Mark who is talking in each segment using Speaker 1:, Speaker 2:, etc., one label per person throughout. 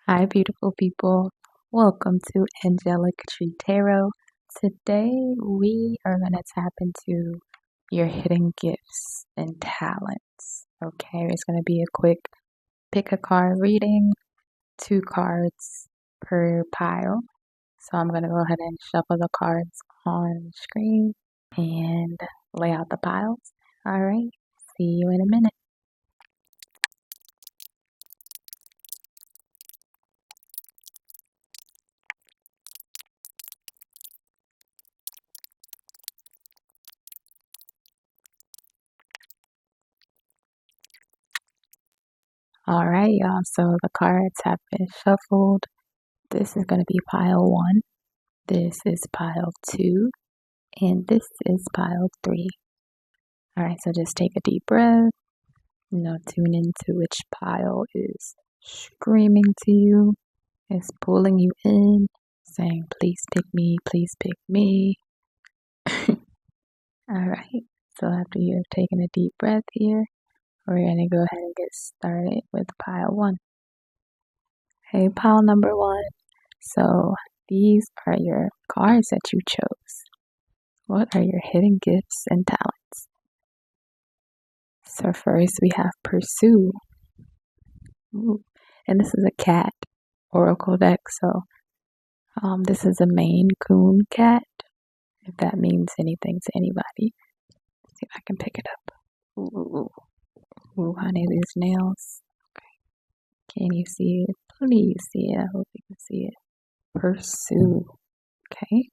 Speaker 1: Hi, beautiful people. Welcome to Angelic Tree Tarot. Today, we are going to tap into your hidden gifts and talents. Okay, it's going to be a quick pick a card reading, 2 cards per pile. So, I'm going to go ahead and shuffle the cards on screen and lay out the piles. All right, see you in a minute. All right, y'all. So, the cards have been shuffled. This is going to be pile 1. This is pile 2, and this is pile 3. All right, so just take a deep breath. Tune into which pile is screaming to you, is pulling you in, saying, please pick me, please pick me. All right, so after you have taken a deep breath here, we're going to go ahead and get started with pile 1. Hey, pile number 1. So these are your cards that you chose. What are your hidden gifts and talents? So first we have Pursue. Ooh. And this is a cat oracle deck. So this is a Maine Coon cat, if that means anything to anybody. Let's see if I can pick it up. Ooh, ooh, honey, these nails. Okay. Can you see it? Please see it. I hope you can see it. Pursue. Okay.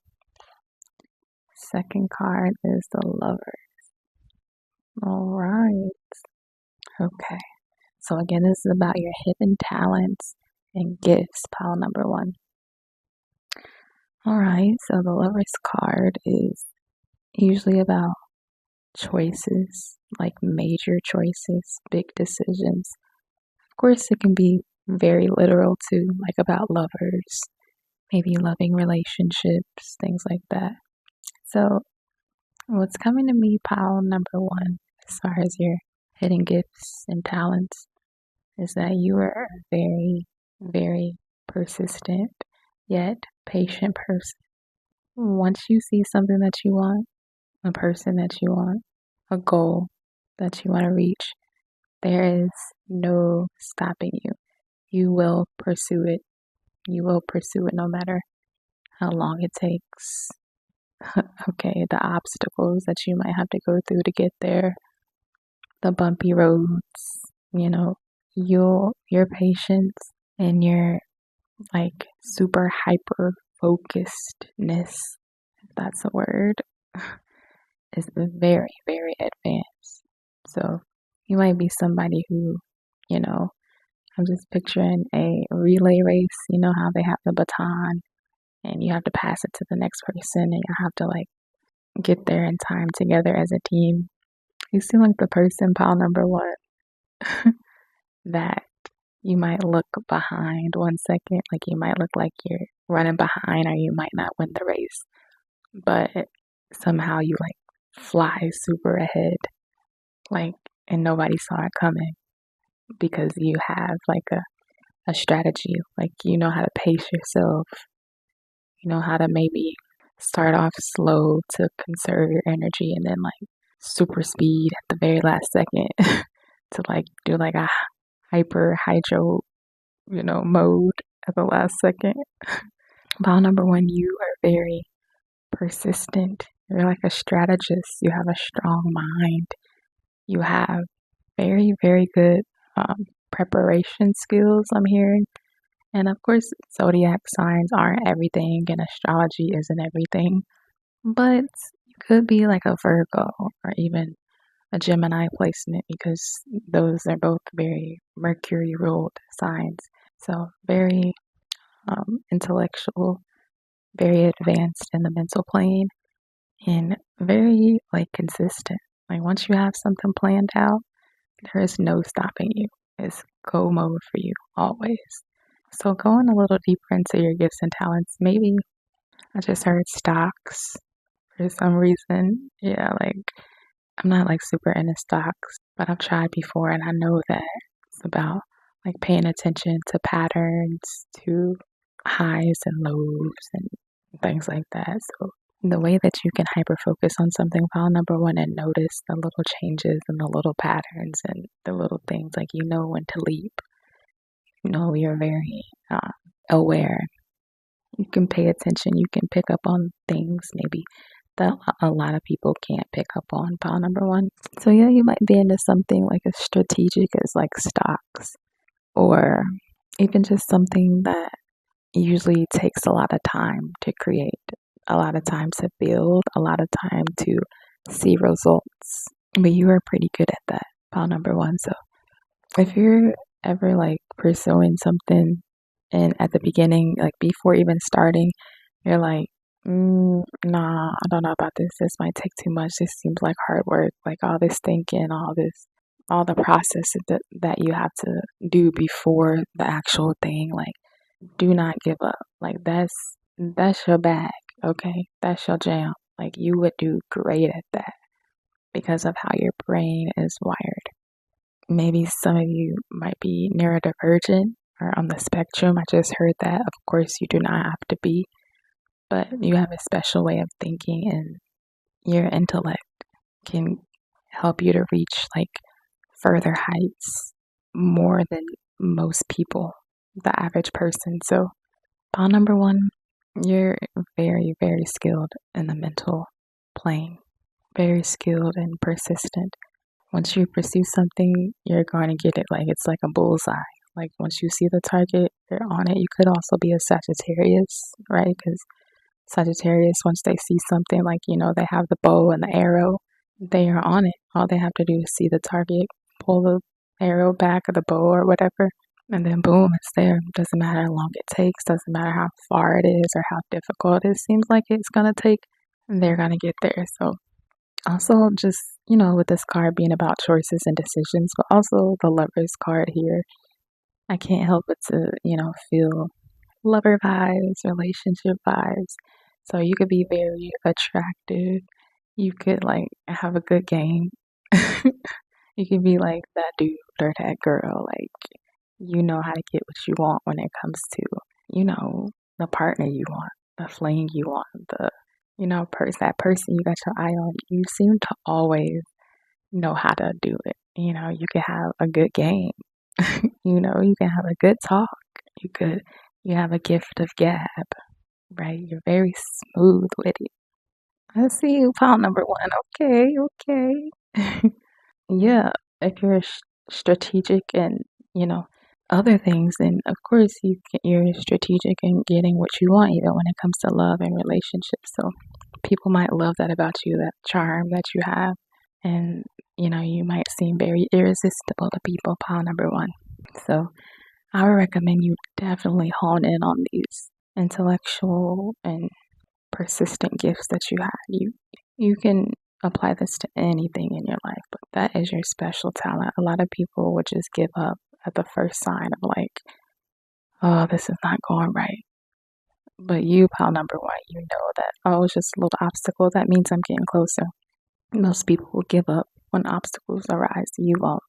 Speaker 1: Second card is the Lover. All right. Okay. So again, this is about your hidden talents and gifts, pile number 1. All right, so the Lover's card is usually about choices, like major choices, big decisions. Of course, it can be very literal too, like about lovers, maybe loving relationships, things like that. So, what's coming to me, pile number 1, as far as your hidden gifts and talents, is that you are a very, very persistent yet patient person. Once you see something that you want, a person that you want, a goal that you want to reach, there is no stopping you. You will pursue it. You will pursue it no matter how long it takes. Okay, the obstacles that you might have to go through to get there, the bumpy roads, your patience and your like super hyper focusedness, if that's a word, is very, very advanced. So you might be somebody who, you know, I'm just picturing a relay race, how they have the baton and you have to pass it to the next person and you have to like get there in time together as a team. You seem like the person, pile number 1, that you might look behind 1 second, like you might look like you're running behind or you might not win the race, but somehow you like fly super ahead, like, and nobody saw it coming because you have like a strategy, like you know how to pace yourself, you know how to maybe start off slow to conserve your energy and then like super speed at the very last second to like do like a hyper hydro, mode at the last second. Pile number 1, you are very persistent. You're like a strategist. You have a strong mind. You have very, very good preparation skills, I'm hearing. And of course, zodiac signs aren't everything, and astrology isn't everything. But you could be like a Virgo or even a Gemini placement because those are both very Mercury ruled signs. So, very intellectual, very advanced in the mental plane, and very like consistent. Like once you have something planned out, there is no stopping you. It's go mode for you always. So going a little deeper into your gifts and talents, maybe I just heard stocks for some reason. Yeah, like I'm not like super into stocks, but I've tried before and I know that it's about like paying attention to patterns, to highs and lows and things like that. So the way that you can hyper focus on something, pile number one, and notice the little changes and the little patterns and the little things, like you know when to leap. You know, you're very aware. You can pay attention. You can pick up on things maybe that a lot of people can't pick up on, pile number one. So yeah, you might be into something like as strategic as like stocks, or even just something that usually takes a lot of time to create, a lot of time to build, a lot of time to see results. But you are pretty good at that, pile number one. So if you're ever like pursuing something and at the beginning, like before even starting, you're like, nah, I don't know about this. This might take too much. This seems like hard work, like all this thinking, all the processes that you have to do before the actual thing. Like, do not give up. Like that's your bag, okay? That's your jam. Like you would do great at that because of how your brain is wired. Maybe some of you might be neurodivergent or on the spectrum. I just heard that. Of course, you do not have to be, but you have a special way of thinking, and your intellect can help you to reach like further heights more than most people, the average person. So, pile number one, you're very, very skilled in the mental plane, very skilled and persistent. Once you pursue something, you're going to get it. Like it's like a bullseye. Like once you see the target, you're on it. You could also be a Sagittarius, right? Because Sagittarius, once they see something, like, you know, they have the bow and the arrow, they are on it. All they have to do is see the target, pull the arrow back or the bow or whatever, and then boom, it's there. Doesn't matter how long it takes, doesn't matter how far it is or how difficult it seems like it's gonna take, they're gonna get there. So also just, you know, with this card being about choices and decisions, but also the Lovers card here, I can't help but to, you know, feel lover vibes, relationship vibes. So you could be very attractive. You could like have a good game. You could be like that dude or that girl. Like, you know how to get what you want when it comes to, you know, the partner you want, the fling you want, that person you got your eye on. You seem to always know how to do it. You know, you can have a good game. You know, you can have a good talk. You have a gift of gab, right? You're very smooth with it. I see you, pile number one. Okay, okay. Yeah, if you're strategic and, you know, other things, then of course you're strategic in getting what you want, even when it comes to love and relationships. So people might love that about you, that charm that you have. And, you know, you might seem very irresistible to people, pile number one. So I would recommend you definitely hone in on these intellectual and persistent gifts that you have. You can apply this to anything in your life, but that is your special talent. A lot of people would just give up at the first sign of like, oh, this is not going right. But you, pile number one, you know that, oh, it's just a little obstacle. That means I'm getting closer. Most people will give up when obstacles arise. You won't.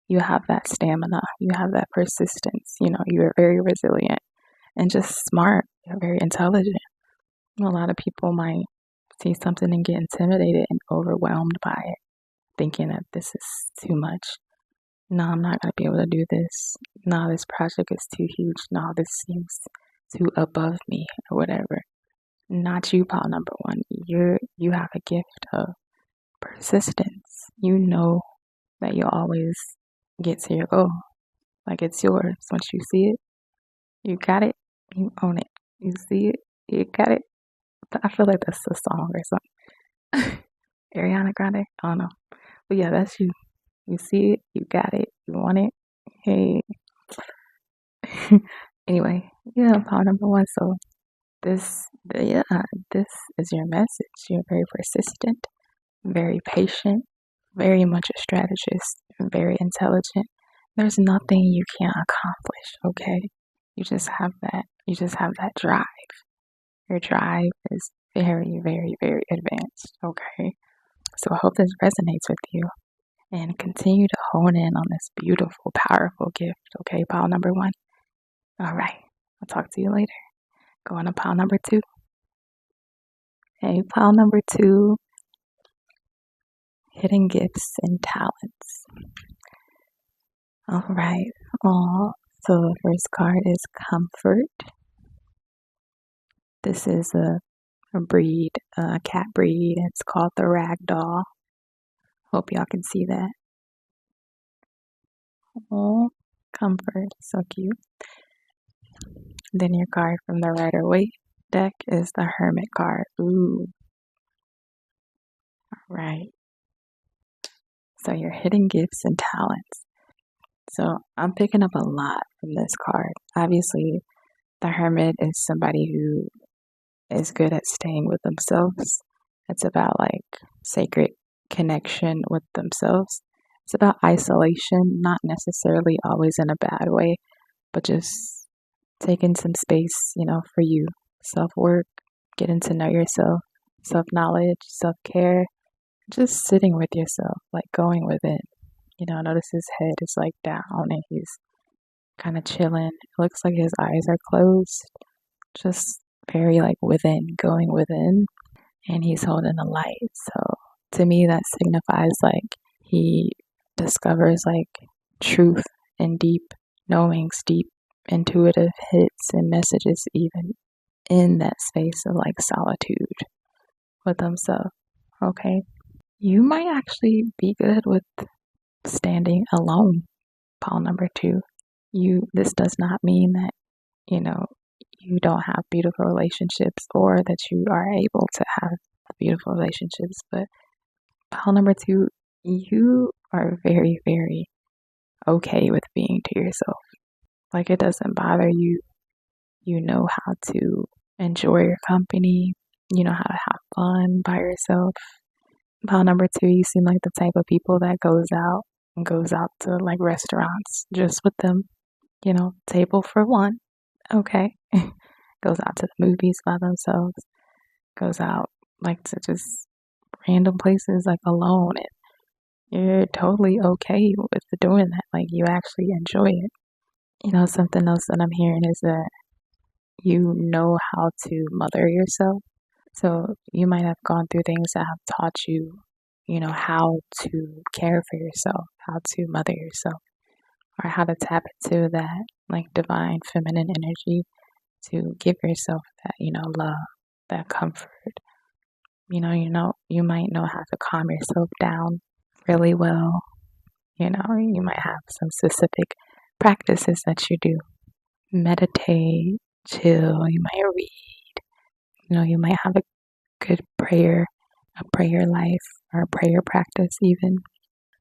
Speaker 1: You have that stamina. You have that persistence. You know, you're very resilient and just smart. You're very intelligent. A lot of people might see something and get intimidated and overwhelmed by it, thinking that this is too much. No, I'm not going to be able to do this. No, this project is too huge. No, this seems too above me or whatever. Not you, pile number one. You have a gift of persistence. You know that you'll always get to your goal. Like it's yours. Once you see it, you got it, you own it. You see it, you got it. I feel like that's a song or something. Ariana Grande? I don't know. But yeah, that's you. You see it, you got it, you want it. Hey. Anyway, yeah, pile number one. So this is your message. You're very persistent, very patient, very much a strategist, very intelligent. There's nothing you can't accomplish, okay? You just have that. You just have that drive. Your drive is very, very, very advanced, okay? So I hope this resonates with you. and continue to hone in on this beautiful, powerful gift. Okay, pile number one. All right, I'll talk to you later. Go on to pile number two. Hey, pile number two, hidden gifts and talents. All right. So the first card is Comfort. This is a breed, a cat breed. It's called the Ragdoll. Hope y'all can see that. Oh, Comfort, so cute. Then your card from the Rider-Waite deck is the Hermit card. Ooh, all right. So your hidden gifts and talents. So I'm picking up a lot from this card. Obviously, the Hermit is somebody who is good at staying with themselves. It's about like sacred connection with themselves. It's about isolation, not necessarily always in a bad way, but just taking some space, for you. Self work, getting to know yourself, self knowledge, self care, just sitting with yourself, like going within. Notice his head is like down and he's kind of chilling. It looks like his eyes are closed, just very like within, going within, and he's holding a light. So to me, that signifies like he discovers like truth and deep knowings, deep intuitive hits and messages, even in that space of like solitude with himself. Okay, you might actually be good with standing alone. Pile number two. This does not mean that you know you don't have beautiful relationships or that you are able to have beautiful relationships, but pile number two, you are very, very okay with being to yourself. Like it doesn't bother you. You know how to enjoy your company. You know how to have fun by yourself. Pile number two, you seem like the type of people that goes out to like restaurants just with them, table for one. Okay. Goes out to the movies by themselves, goes out like to just random places like alone, and you're totally okay with doing that. Like you actually enjoy it. Something else that I'm hearing is that you know how to mother yourself. So you might have gone through things that have taught you, how to care for yourself, how to mother yourself, or how to tap into that like divine feminine energy to give yourself that, love, that comfort. You might know how to calm yourself down really well. You might have some specific practices that you do. Meditate, chill, you might read, you might have a good a prayer life, or a prayer practice even.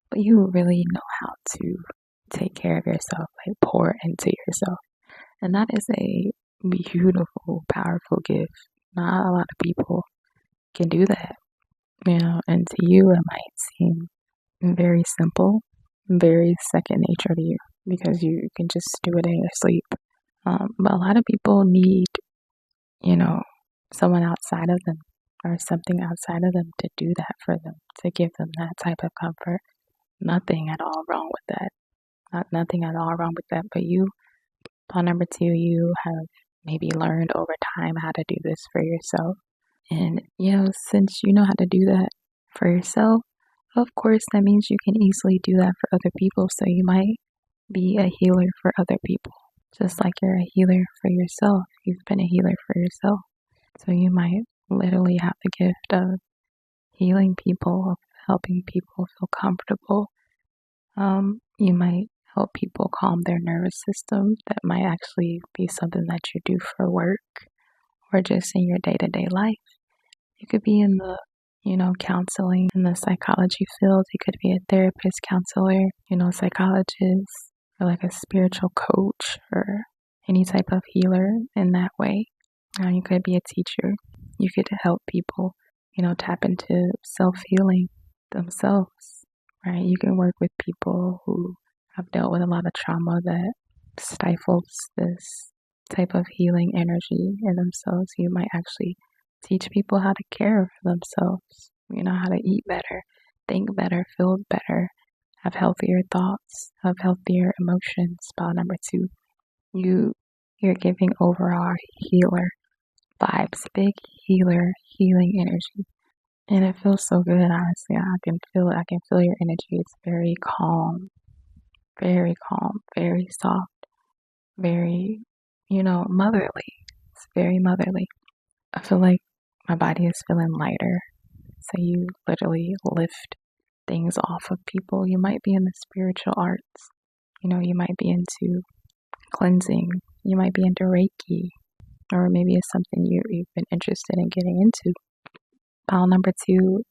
Speaker 1: But you really know how to take care of yourself, like pour into yourself. And that is a beautiful, powerful gift. Not a lot of people can do that, and to you it might seem very simple, very second nature to you because you can just do it in your sleep. But a lot of people need, you know, someone outside of them or something outside of them to do that for them, to give them that type of comfort. Nothing at all wrong with that. Nothing at all wrong with that. But you, on number two, you have maybe learned over time how to do this for yourself. And, since you know how to do that for yourself, of course, that means you can easily do that for other people. So you might be a healer for other people, just like you're a healer for yourself. You've been a healer for yourself. So you might literally have the gift of healing people, of helping people feel comfortable. You might help people calm their nervous system. That might actually be something that you do for work or just in your day-to-day life. You could be in the, counseling in the psychology field. You could be a therapist, counselor, psychologist, or like a spiritual coach or any type of healer in that way. You could be a teacher. You could help people, tap into self-healing themselves, right? You can work with people who have dealt with a lot of trauma that stifles this type of healing energy in themselves. You might actually teach people how to care for themselves, how to eat better, think better, feel better, have healthier thoughts, have healthier emotions. Pile number 2, you're giving overall healer vibes, big healer, healing energy. And it feels so good, honestly. I can feel it. I can feel your energy. It's very calm, very soft, very, motherly. It's very motherly. I feel like my body is feeling lighter. So you literally lift things off of people. You might be in the spiritual arts. You might be into cleansing. You might be into Reiki. Or maybe it's something you've been interested in getting into. Pile number 2,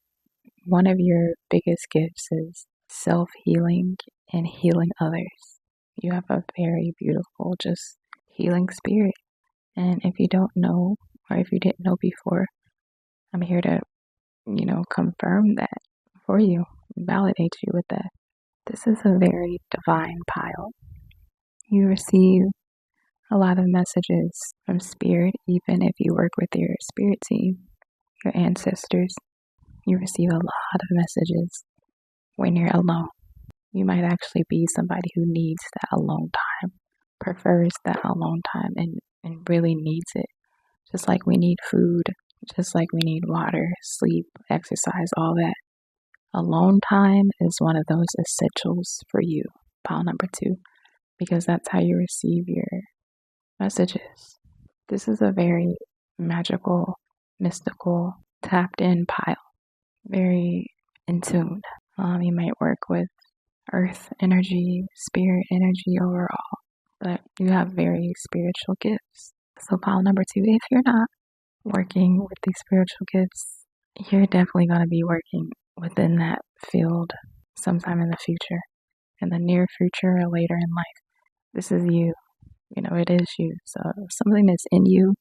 Speaker 1: one of your biggest gifts is self-healing and healing others. You have a very beautiful, just healing spirit. And if you don't know, or if you didn't know before, I'm here to, confirm that for you, validate you with that. This is a very divine pile. You receive a lot of messages from spirit, even if you work with your spirit team, your ancestors. You receive a lot of messages when you're alone. You might actually be somebody who needs that alone time, prefers that alone time, and really needs it. Just like we need food, just like we need water, sleep, exercise, all that. Alone time is one of those essentials for you, pile number 2, because that's how you receive your messages. This is a very magical, mystical, tapped in pile, very in tune. You might work with earth energy, spirit energy overall, but you have very spiritual gifts. So pile number 2, if you're not working with these spiritual gifts, you're definitely going to be working within that field sometime in the future, in the near future or later in life. This is you. It is you. So something that's in you,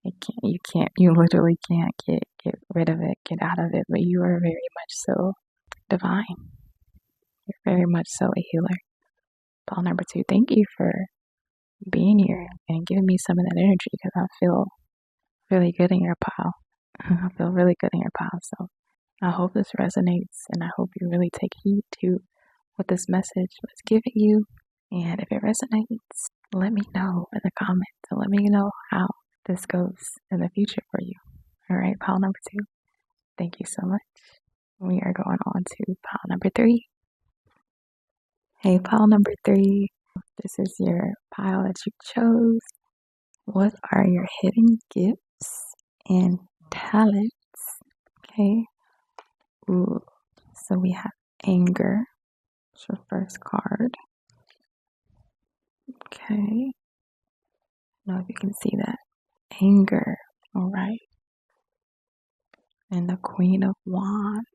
Speaker 1: you literally can't get rid of it, get out of it, but you are very much so divine. You're very much so a healer. Pile number 2, thank you for being here and giving me some of that energy, because I feel really good in your pile. I feel really good in your pile. So I hope this resonates, and I hope you really take heed to what this message was giving you. And if it resonates, let me know in the comments, and let me know how this goes in the future for you. All right, pile number 2. Thank you so much. We are going on to pile number 3. Hey, pile number 3. This is your pile that you chose. What are your hidden gifts and talents? Okay. Ooh. So we have anger. It's your first card. Okay. I don't know if you can see that. Anger. All right. And the Queen of Wands.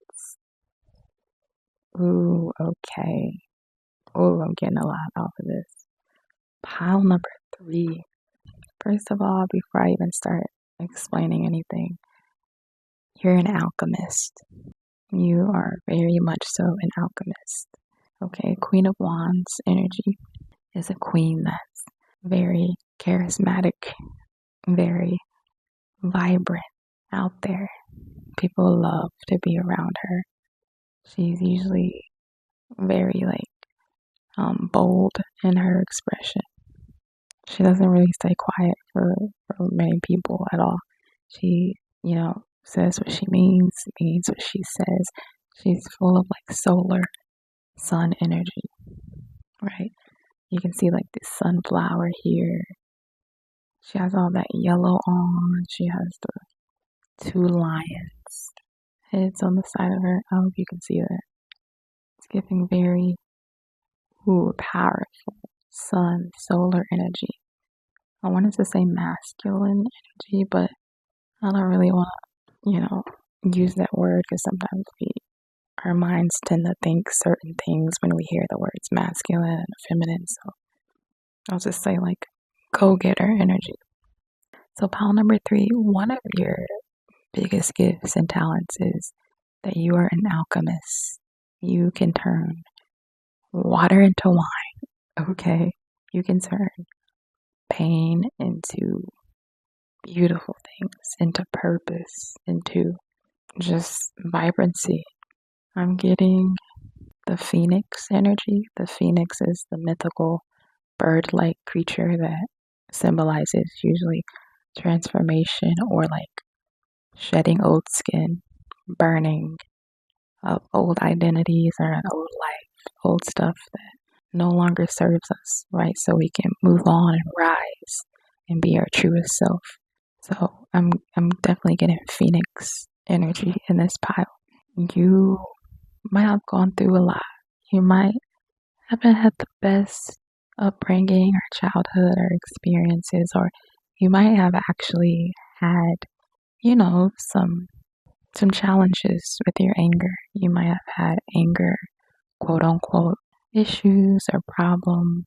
Speaker 1: Ooh, okay. Ooh, I'm getting a lot off of this. Pile number 3. First of all, before I even start explaining anything, you're an alchemist. You are very much so an alchemist. Okay, Queen of Wands energy is a queen that's very charismatic, very vibrant out there. People love to be around her. She's usually very bold in her expression. She doesn't really stay quiet for many people at all. She, says what she means what she says. She's full of solar sun energy, right? You can see the sunflower here. She has all that yellow on. She has the 2 lions heads on the side of her. I hope you can see that. It's giving very powerful sun, solar energy. I wanted to say masculine energy, but I don't really want to, use that word, because sometimes our minds tend to think certain things when we hear the words masculine and feminine. So I'll just say go-getter energy. So pile number 3, one of your biggest gifts and talents is that you are an alchemist. You can turn water into wine. Okay, you can turn pain into beautiful things, into purpose, into just vibrancy. I'm getting the phoenix energy. The phoenix is the mythical bird-like creature that symbolizes usually transformation or like shedding old skin, burning of old identities or an old life, old stuff that no longer serves us, right? So we can move on and rise and be our truest self. So I'm definitely getting phoenix energy in this pile. You might have gone through a lot. You might haven't had the best upbringing or childhood or experiences, or you might have actually had, some challenges with your anger. You might have had anger, quote unquote, issues or problems,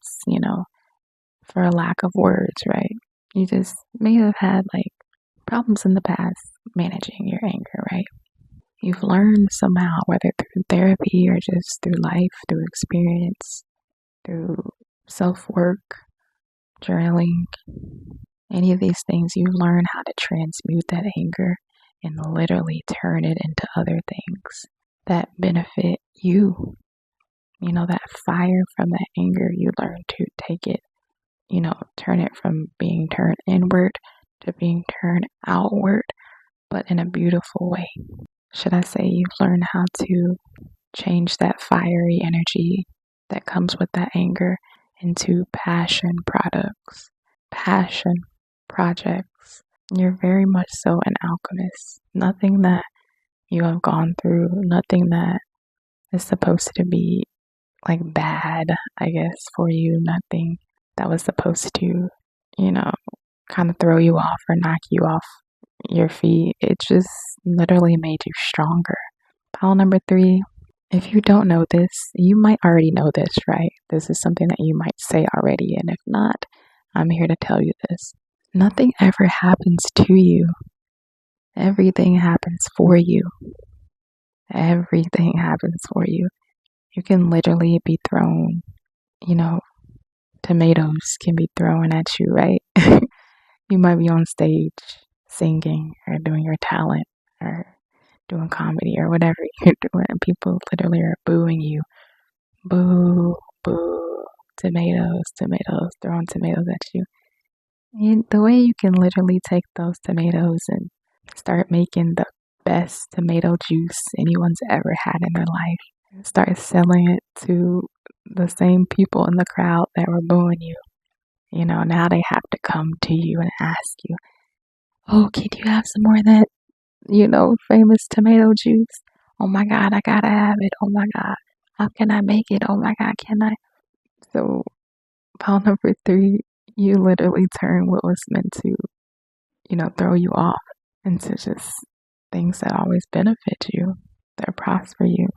Speaker 1: for a lack of words, right? You just may have had like problems in the past managing your anger, right? You've learned somehow, whether through therapy or just through life, through experience, through self work, journaling, any of these things, you learn how to transmute that anger and literally turn it into other things that benefit you. That fire from that anger, you learn to take it, turn it from being turned inward to being turned outward, but in a beautiful way. Should I say you've learned how to change that fiery energy that comes with that anger into passion products, passion projects. You're very much so an alchemist. Nothing that you have gone through, nothing that is supposed to be like bad, I guess, for you, nothing that was supposed to, kind of throw you off or knock you off your feet. It just literally made you stronger. Pile number 3, if you don't know this, you might already know this, right? This is something that you might say already, and if not, I'm here to tell you this. Nothing ever happens to you. Everything happens for you. Everything happens for you. You can literally be thrown, tomatoes can be thrown at you, right? You might be on stage singing or doing your talent or doing comedy or whatever you're doing, and people literally are booing you. Boo, boo, tomatoes, tomatoes, throwing tomatoes at you. And the way you can literally take those tomatoes and start making the best tomato juice anyone's ever had in their life, start selling it to the same people in the crowd that were booing you. Now they have to come to you and ask you, oh, can you have some more of that, famous tomato juice? Oh my God, I gotta have it. Oh my God, how can I make it? Oh my God, can I? So, pile number 3, you literally turn what was meant to, throw you off into just things that always benefit you, that prosper you.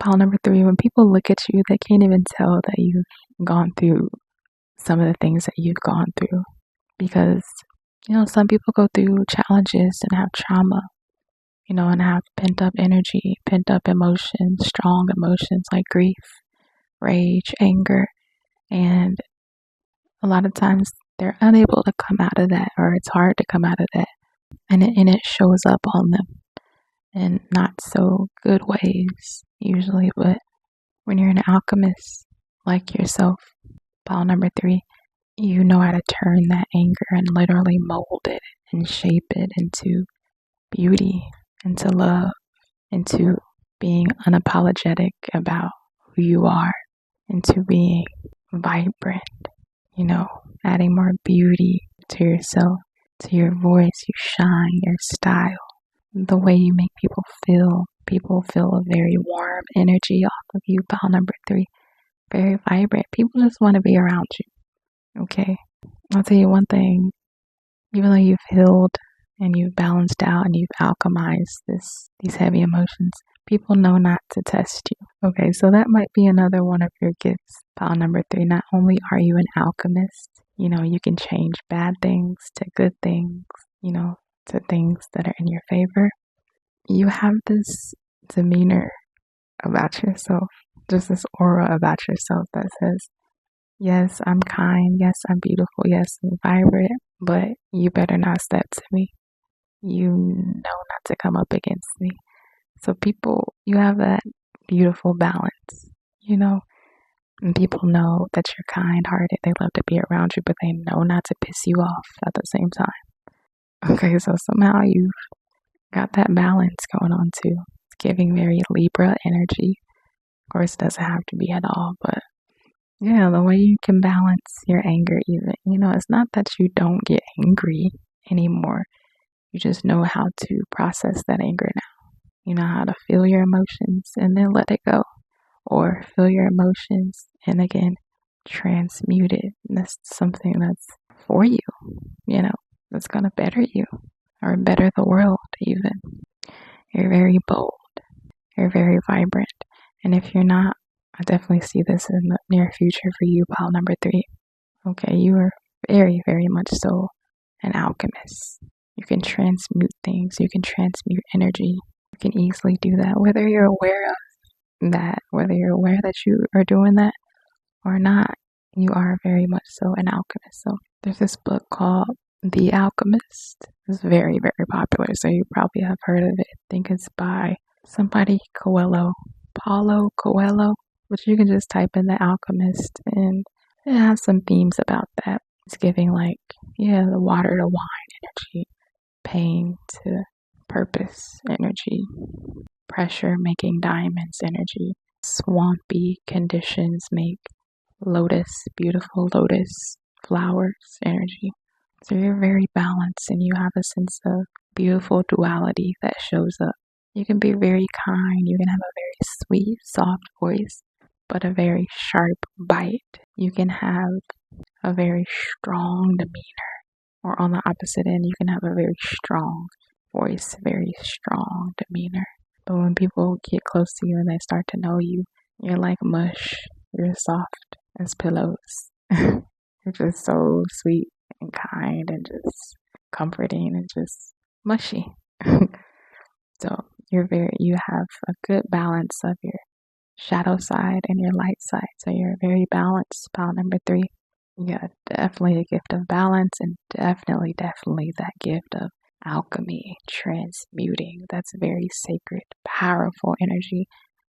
Speaker 1: Pile number 3, when people look at you, they can't even tell that you've gone through some of the things that you've gone through because, some people go through challenges and have trauma, and have pent up energy, pent up emotions, strong emotions like grief, rage, anger, and a lot of times they're unable to come out of that, or it's hard to come out of that, and it shows up on them in not so good ways usually. But when you're an alchemist like yourself, pile number 3, you know how to turn that anger and literally mold it and shape it into beauty, into love, into being unapologetic about who you are, into being vibrant, adding more beauty to yourself, to your voice, your shine, your style, the way you make people feel. People feel a very warm energy off of you. Pile number 3, very vibrant. People just want to be around you. Okay. I'll tell you one thing, even though you've healed and you've balanced out and you've alchemized these heavy emotions, people know not to test you. Okay, so that might be another one of your gifts. Pile number 3, not only are you an alchemist, you can change bad things to good things, to things that are in your favor. You have this demeanor about yourself, just this aura about yourself that says, yes, I'm kind, yes, I'm beautiful, yes, I'm vibrant, but you better not step to me. You know not to come up against me. So people, you have that beautiful balance, you know? And people know that you're kind hearted. They love to be around you, but they know not to piss you off at the same time. Okay, so somehow you've got that balance going on too. It's giving very Libra energy. Of course, it doesn't have to be at all, but yeah, the way you can balance your anger, even, it's not that you don't get angry anymore. You just know how to process that anger now. You know how to feel your emotions and then let it go, or feel your emotions and again transmute it. And that's something that's for you, that's gonna better you or better the world even. You're very bold. You're very vibrant. And if you're not, I definitely see this in the near future for you, pile number 3. Okay, you are very, very much so an alchemist. You can transmute things. You can transmute energy. You can easily do that, whether you're aware of that, whether you're aware that you are doing that or not. You are very much so an alchemist. So there's this book called The Alchemist. It's very, very popular, so you probably have heard of it. I think it's by somebody Coelho, Paulo Coelho, which you can just type in The Alchemist, and it has some themes about that. It's giving the water to wine energy, pain to purpose energy, pressure making diamonds energy, swampy conditions make beautiful lotus flowers energy. So you're very balanced and you have a sense of beautiful duality that shows up. You can be very kind, you can have a very sweet, soft voice, but a very sharp bite. You can have a very strong demeanor, or on the opposite end, you can have a very strong voice, very strong demeanor. But when people get close to you and they start to know you, you're like mush. You're soft as pillows. You're just so sweet and kind and just comforting and just mushy. So you have a good balance of your shadow side and your light side. So you're very balanced, pile number 3. You got definitely a gift of balance and definitely that gift of alchemy, transmuting. That's very sacred, powerful energy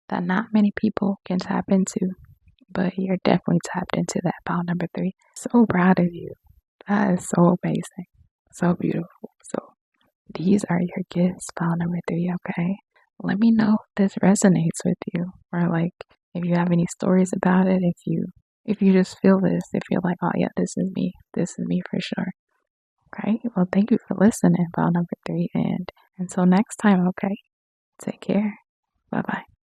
Speaker 1: that not many people can tap into, but you're definitely tapped into that, pile number 3. So proud of you. That is so amazing. So beautiful. So these are your gifts, pile number 3, okay? Let me know if this resonates with you, or if you have any stories about it, if you just feel this, if you're like, oh yeah, this is me for sure. Okay, well, thank you for listening, pile number 3, and until next time, okay? Take care. Bye-bye.